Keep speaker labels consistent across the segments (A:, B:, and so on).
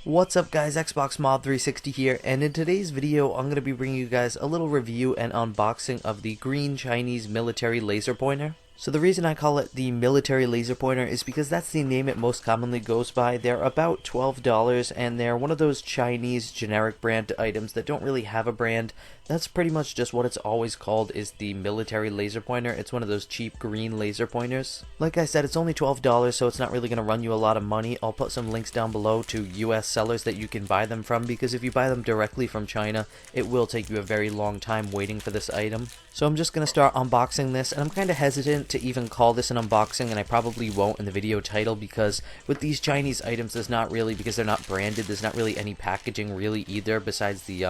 A: What's up guys, Xbox Mob 360 here, and in today's video I'm going to be bringing you guys a little review and unboxing of the green Chinese military laser pointer. So the reason I call it the military laser pointer is because that's the name it most commonly goes by. They're about $12 and they're one of those Chinese generic brand items that don't really have a brand. That's pretty much just what it's always called, is the military laser pointer. It's one of those cheap green laser pointers. Like I said, it's only $12, so it's not really going to run you a lot of money. I'll put some links down below to US sellers that you can buy them from, because if you buy them directly from China, it will take you a very long time waiting for this item. So I'm just going to start unboxing this, and I'm kind of hesitant to even call this an unboxing, and I probably won't in the video title, because with these Chinese items, there's not really, because they're not branded, there's not really any packaging really either, besides the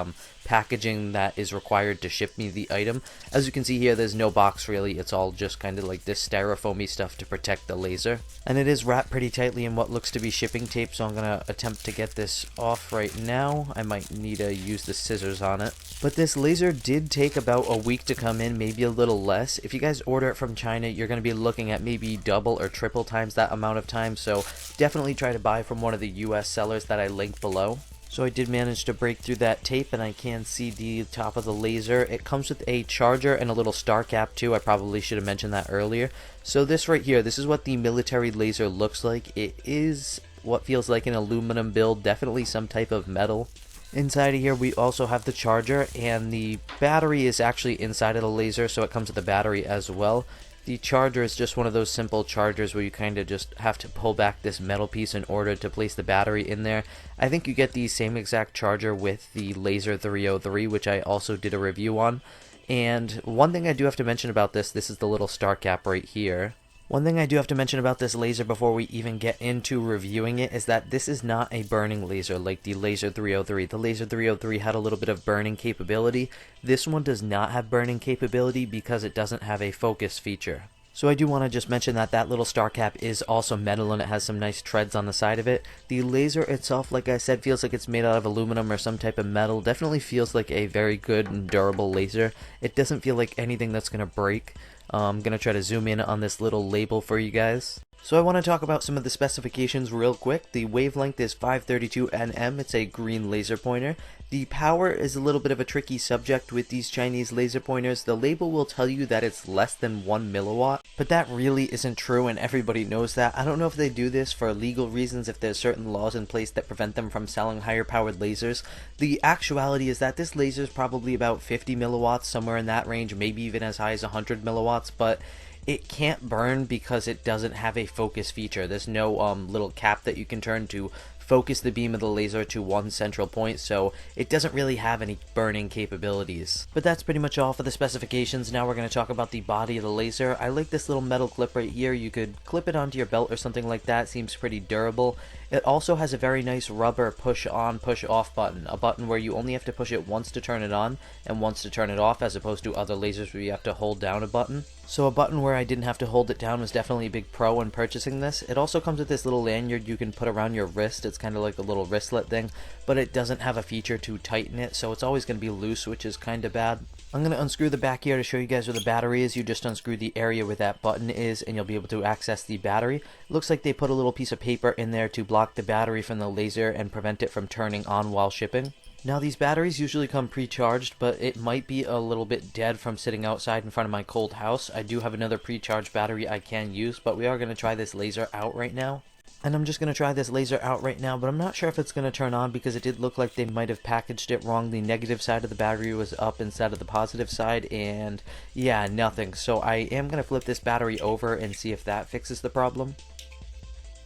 A: packaging that is required to ship me the item. As you can see here, there's no box really, it's all just kind of like this styrofoamy stuff to protect the laser. And it is wrapped pretty tightly in what looks to be shipping tape, so I'm going to attempt to get this off right now. I might need to use the scissors on it. But this laser did take about a week to come in, maybe a little less. If you guys order it from China, you're going to be looking at maybe double or triple times that amount of time, so definitely try to buy from one of the US sellers that I link below. So I did manage to break through that tape, and I can see the top of the laser. It comes with a charger and a little star cap too. I probably should have mentioned that earlier. So this right here, this is what the military laser looks like. It is what feels like an aluminum build, definitely some type of metal. Inside of here we also have the charger, and the battery is actually inside of the laser, so it comes with the battery as well. The charger is just one of those simple chargers where you kind of just have to pull back this metal piece in order to place the battery in there. I think you get the same exact charger with the Laser 303, which I also did a review on. And one thing I do have to mention about this is the little star cap right here. One thing I do have to mention about this laser before we even get into reviewing it is that this is not a burning laser like the Laser 303. The Laser 303 had a little bit of burning capability. This one does not have burning capability because it doesn't have a focus feature. So I do want to just mention that that little star cap is also metal, and it has some nice treads on the side of it. The laser itself, like I said, feels like it's made out of aluminum or some type of metal. Definitely feels like a very good and durable laser. It doesn't feel like anything that's going to break. I'm going to try to zoom in on this little label for you guys. So I want to talk about some of the specifications real quick. The wavelength is 532 nm. It's a green laser pointer. The power is a little bit of a tricky subject with these Chinese laser pointers. The label will tell you that it's less than 1 milliwatt, but that really isn't true, and everybody knows that. I don't know if they do this for legal reasons, if there's certain laws in place that prevent them from selling higher powered lasers. The actuality is that this laser is probably about 50 milliwatts, somewhere in that range, maybe even as high as 100 milliwatts, but it can't burn because it doesn't have a focus feature. There's no little cap that you can turn to focus the beam of the laser to one central point, so it doesn't really have any burning capabilities. But that's pretty much all for the specifications. Now we're going to talk about the body of the laser. I like this little metal clip right here. You could clip it onto your belt or something like that. It seems pretty durable. It also has a very nice rubber push on, push off button, a button where you only have to push it once to turn it on and once to turn it off, as opposed to other lasers where you have to hold down a button. So a button where I didn't have to hold it down was definitely a big pro when purchasing this. It also comes with this little lanyard you can put around your wrist. It's kind of like a little wristlet thing, but it doesn't have a feature to tighten it, so it's always going to be loose, which is kind of bad. I'm going to unscrew the back here to show you guys where the battery is. You just unscrew the area where that button is, and you'll be able to access the battery. It looks like they put a little piece of paper in there to block the battery from the laser and prevent it from turning on while shipping. Now these batteries usually come pre-charged, but it might be a little bit dead from sitting outside in front of my cold house. I do have another pre-charged battery I can use, but we are going to try this laser out right now. And I'm just going to try this laser out right now, but I'm not sure if it's going to turn on because it did look like they might have packaged it wrong. The negative side of the battery was up instead of the positive side, and yeah, nothing. So I am going to flip this battery over and see if that fixes the problem.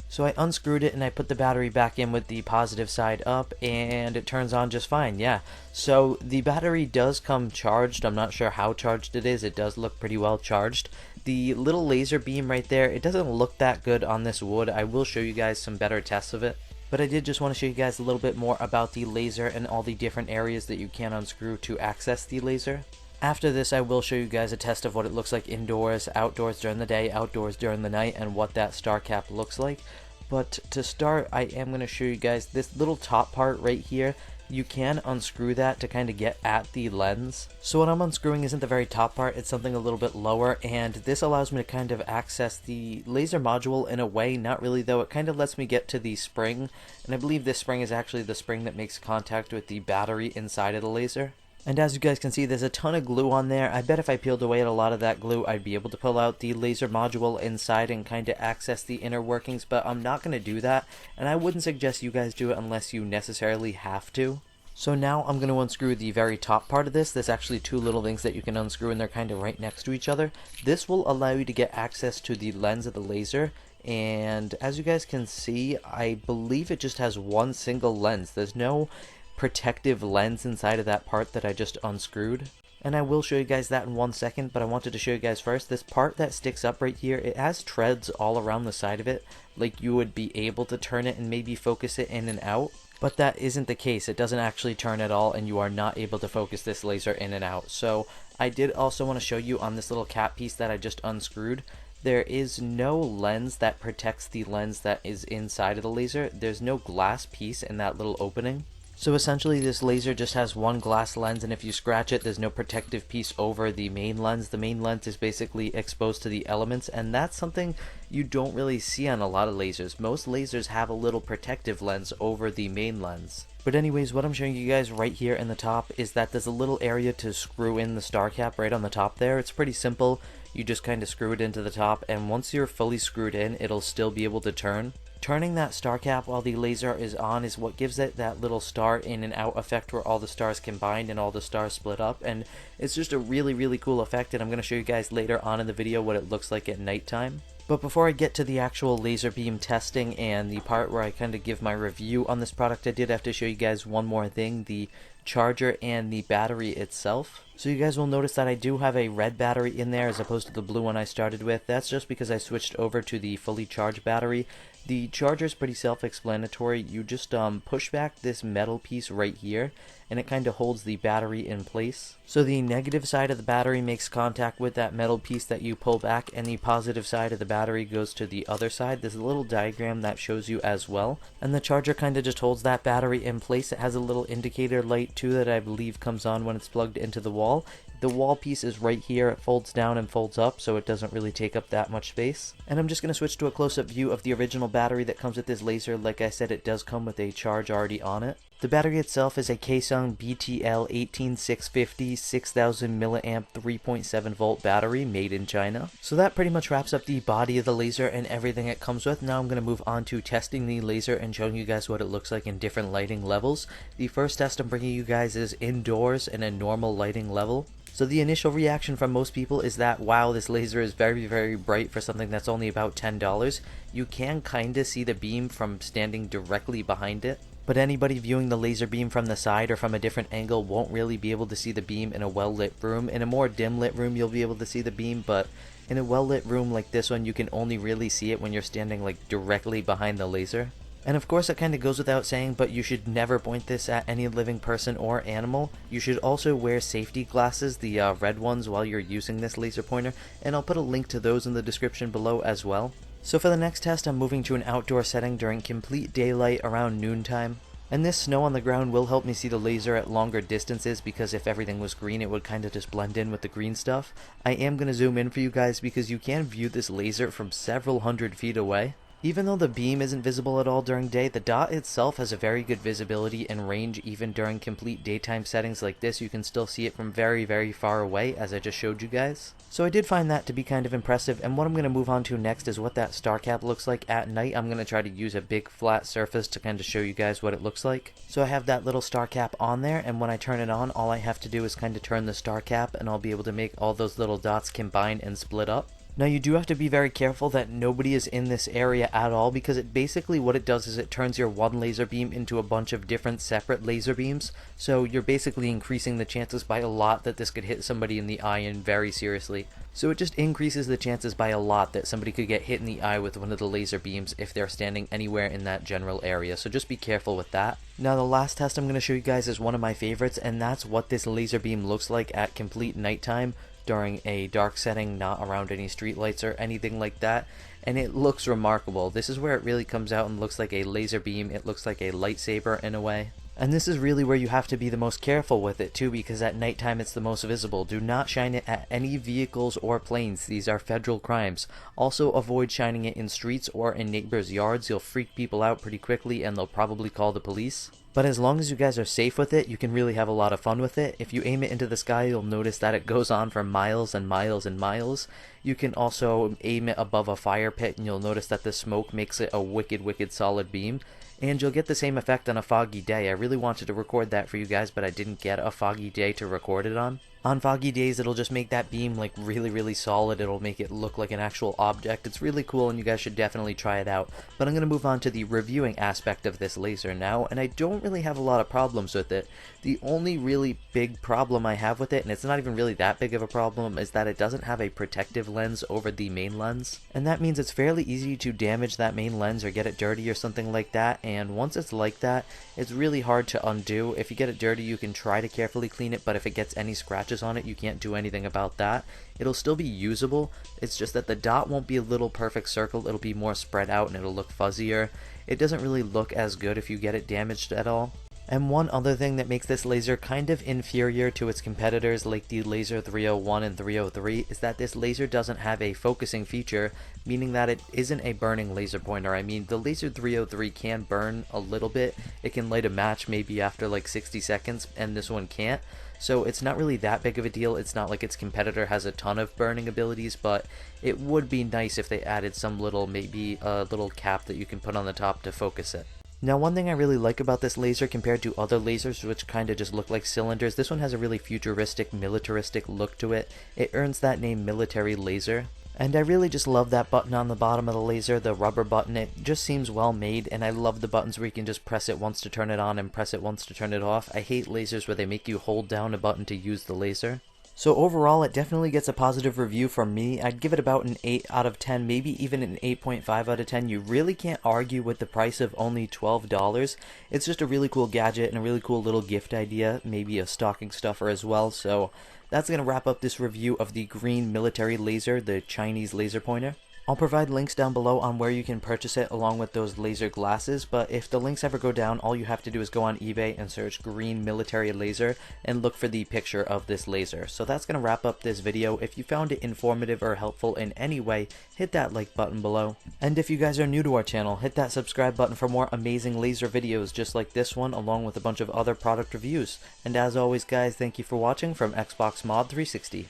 A: So I unscrewed it and I put the battery back in with the positive side up, and it turns on just fine. Yeah, so the battery does come charged. I'm not sure how charged it is. It does look pretty well charged. The little laser beam right there, it doesn't look that good on this wood. I will show you guys some better tests of it. But I did just want to show you guys a little bit more about the laser and all the different areas that you can unscrew to access the laser. After this, I will show you guys a test of what it looks like indoors, outdoors during the day, outdoors during the night, and what that star cap looks like. But to start, I am going to show you guys this little top part right here. you can unscrew that to kind of get at the lens. So what I'm unscrewing isn't the very top part, it's something a little bit lower, and this allows me to kind of access the laser module in a way, not really though, it kind of lets me get to the spring, and I believe this spring is actually the spring that makes contact with the battery inside of the laser. And as you guys can see, there's a ton of glue on there. I bet if I peeled away at a lot of that glue, I'd be able to pull out the laser module inside and kind of access the inner workings, but I'm not going to do that, and I wouldn't suggest you guys do it unless you necessarily have to. So now I'm going to unscrew the very top part of this. There's actually two little things that you can unscrew, and they're kind of right next to each other. This will allow you to get access to the lens of the laser, and as you guys can see, I believe it just has one single lens. There's no protective lens inside of that part that I just unscrewed, and I will show you guys that in 1 second, but I wanted to show you guys first this part that sticks up right here. It has treads all around the side of it, like you would be able to turn it and maybe focus it in and out, but that isn't the case. It doesn't actually turn at all, and you are not able to focus this laser in and out. So I did also want to show you on this little cap piece that I just unscrewed, there is no lens that protects the lens that is inside of the laser. There's no glass piece in that little opening. So essentially this laser just has one glass lens, and if you scratch it, there's no protective piece over the main lens. The main lens is basically exposed to the elements, and that's something you don't really see on a lot of lasers. Most lasers have a little protective lens over the main lens. But anyways, what I'm showing you guys right here in the top is that there's a little area to screw in the star cap right on the top there. It's pretty simple. You just kind of screw it into the top, and once you're fully screwed in, it'll still be able to turn. Turning that star cap while the laser is on is what gives it that little star in and out effect where all the stars combine and all the stars split up, and it's just a really cool effect, and I'm going to show you guys later on in the video what it looks like at nighttime. But before I get to the actual laser beam testing and the part where I kind of give my review on this product, I did have to show you guys one more thing, the charger and the battery itself. So you guys will notice that I do have a red battery in there as opposed to the blue one I started with. That's just because I switched over to the fully charged battery. The charger is pretty self-explanatory. You just push back this metal piece right here, and it kind of holds the battery in place. So the negative side of the battery makes contact with that metal piece that you pull back, and the positive side of the battery goes to the other side. There's a little diagram that shows you as well. And the charger kind of just holds that battery in place. It has a little indicator light too that I believe comes on when it's plugged into the wall. The wall piece is right here. It folds down and folds up, so it doesn't really take up that much space. And I'm just going to switch to a close-up view of the original battery that comes with this laser. Like I said, it does come with a charge already on it. The battery itself is a Kaesung BTL 18650 6000 milliamp 3.7 volt battery made in China. So that pretty much wraps up the body of the laser and everything it comes with. Now I'm going to move on to testing the laser and showing you guys what it looks like in different lighting levels. The first test I'm bringing you guys is indoors in a normal lighting level. So the initial reaction from most people is that, wow, this laser is very bright for something that's only about $10. You can kinda see the beam from standing directly behind it, but anybody viewing the laser beam from the side or from a different angle won't really be able to see the beam in a well-lit room. In a more dim-lit room, you'll be able to see the beam, but in a well-lit room like this one, you can only really see it when you're standing like directly behind the laser. And of course it kind of goes without saying, but you should never point this at any living person or animal. You should also wear safety glasses, the red ones, while you're using this laser pointer, and I'll put a link to those in the description below as well. So for the next test, I'm moving to an outdoor setting during complete daylight around noontime. And this snow on the ground will help me see the laser at longer distances, because if everything was green it would kind of just blend in with the green stuff. I am going to zoom in for you guys because you can view this laser from several hundred feet away. Even though the beam isn't visible at all during day, the dot itself has a very good visibility and range. Even during complete daytime settings like this, you can still see it from very far away, as I just showed you guys. So I did find that to be kind of impressive, and what I'm going to move on to next is what that star cap looks like at night. I'm going to try to use a big flat surface to kind of show you guys what it looks like. So I have that little star cap on there, and when I turn it on, all I have to do is kind of turn the star cap, and I'll be able to make all those little dots combine and split up. Now you do have to be very careful that nobody is in this area at all, because it basically what it does is it turns your one laser beam into a bunch of different separate laser beams. So you're basically increasing the chances by a lot that this could hit somebody in the eye and very seriously. So it just increases the chances by a lot that somebody could get hit in the eye with one of the laser beams if they're standing anywhere in that general area. So just be careful with that. Now the last test I'm going to show you guys is one of my favorites, and that's what this laser beam looks like at complete nighttime during a dark setting, not around any street lights or anything like that, and it looks remarkable. This is where it really comes out and looks like a laser beam. It looks like a lightsaber in a way. And this is really where you have to be the most careful with it too, because at nighttime it's the most visible. Do not shine it at any vehicles or planes. These are federal crimes. Also avoid shining it in streets or in neighbors' yards. You'll freak people out pretty quickly and they'll probably call the police. But as long as you guys are safe with it, you can really have a lot of fun with it. If you aim it into the sky, you'll notice that it goes on for miles and miles and miles. You can also aim it above a fire pit and you'll notice that the smoke makes it a wicked solid beam. And you'll get the same effect on a foggy day. I really wanted to record that for you guys, but I didn't get a foggy day to record it on. On foggy days, it'll just make that beam like really solid. It'll make it look like an actual object. It's really cool and you guys should definitely try it out. But I'm going to move on to the reviewing aspect of this laser now, and I don't really have a lot of problems with it. The only really big problem I have with it, and it's not even really that big of a problem, is that it doesn't have a protective lens over the main lens. And that means it's fairly easy to damage that main lens or get it dirty or something like that. And once it's like that, it's really hard to undo. If you get it dirty, you can try to carefully clean it, but if it gets any scratches on it, you can't do anything about that. It'll still be usable. It's just that the dot won't be a little perfect circle. It'll be more spread out and it'll look fuzzier. It doesn't really look as good if you get it damaged at all. And one other thing that makes this laser kind of inferior to its competitors like the Laser 301 and 303 is that this laser doesn't have a focusing feature, meaning that it isn't a burning laser pointer. I mean, the Laser 303 can burn a little bit. It can light a match maybe after like 60 seconds, and this one can't. So it's not really that big of a deal. It's not like its competitor has a ton of burning abilities, but it would be nice if they added some little, maybe a little cap that you can put on the top to focus it. Now, one thing I really like about this laser compared to other lasers which kind of just look like cylinders, this one has a really futuristic, militaristic look to it. It earns that name military laser. And I really just love that button on the bottom of the laser, the rubber button. It just seems well made, and I love the buttons where you can just press it once to turn it on and press it once to turn it off. I hate lasers where they make you hold down a button to use the laser. So overall, it definitely gets a positive review from me. I'd give it about an 8 out of 10, maybe even an 8.5 out of 10. You really can't argue with the price of only $12. It's just a really cool gadget and a really cool little gift idea, maybe a stocking stuffer as well. So that's going to wrap up this review of the green military laser, the Chinese laser pointer. I'll provide links down below on where you can purchase it along with those laser glasses, but if the links ever go down, all you have to do is go on eBay and search green military laser and look for the picture of this laser. So that's going to wrap up this video. If you found it informative or helpful in any way, hit that like button below. And if you guys are new to our channel, hit that subscribe button for more amazing laser videos just like this one, along with a bunch of other product reviews. And as always guys, thank you for watching from Xbox Mod 360.